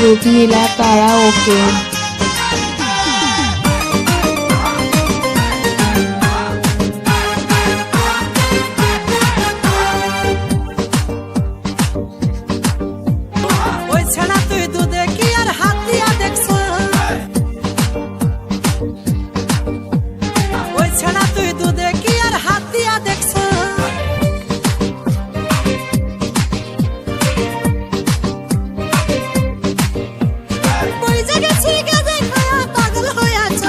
রূপ নীলা কারাওকে। ওই ছাড়া তুই দুধে কি আর হাত দিয়া দেখছ, ওই ছাড়া তুই দুধে কি আর হাত দিয়া দেখছ। ওই জায়গা ছিগা দেখা পাগল হইয়াছ,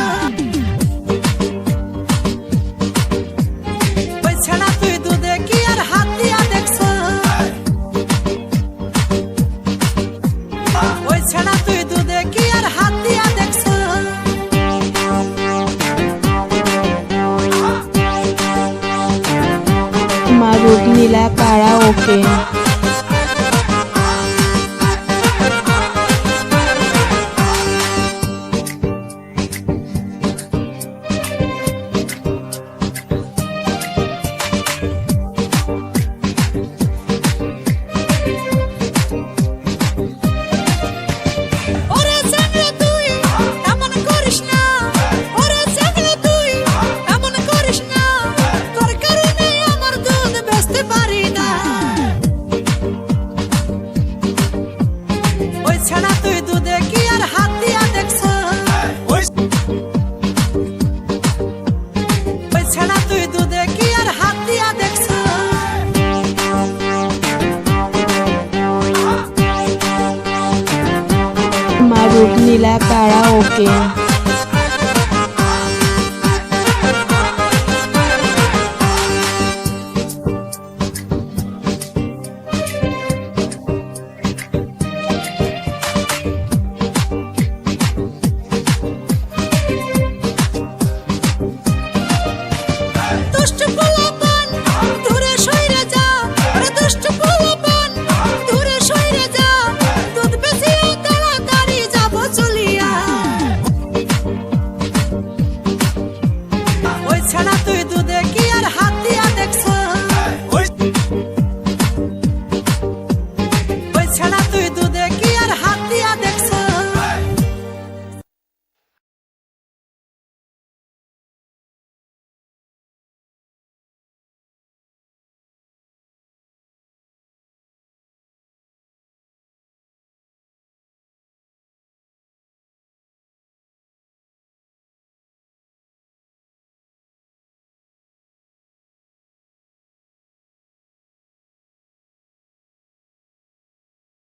ওই ছাড়া তুই দুধে কি আর হাত দিয়া দেখছ, ওই ছাড়া তুই দুধে কি আর হাত দিয়া দেখছ। রূপ নীলা কারাওকে। ওরে চাকরি তুই এমন করিস না, ওরে চাকরি তুই এমন করিস না, তোর কারণে আমার দুধ বেচতে পারি না। ওই ছাড়া তুই দুধে কি আর হাত দিয়া দেখছ, ওই ছাড়া তুই দুধে কি আর হাত দিয়া দেখছ। রূপ নীলা কারাওকে।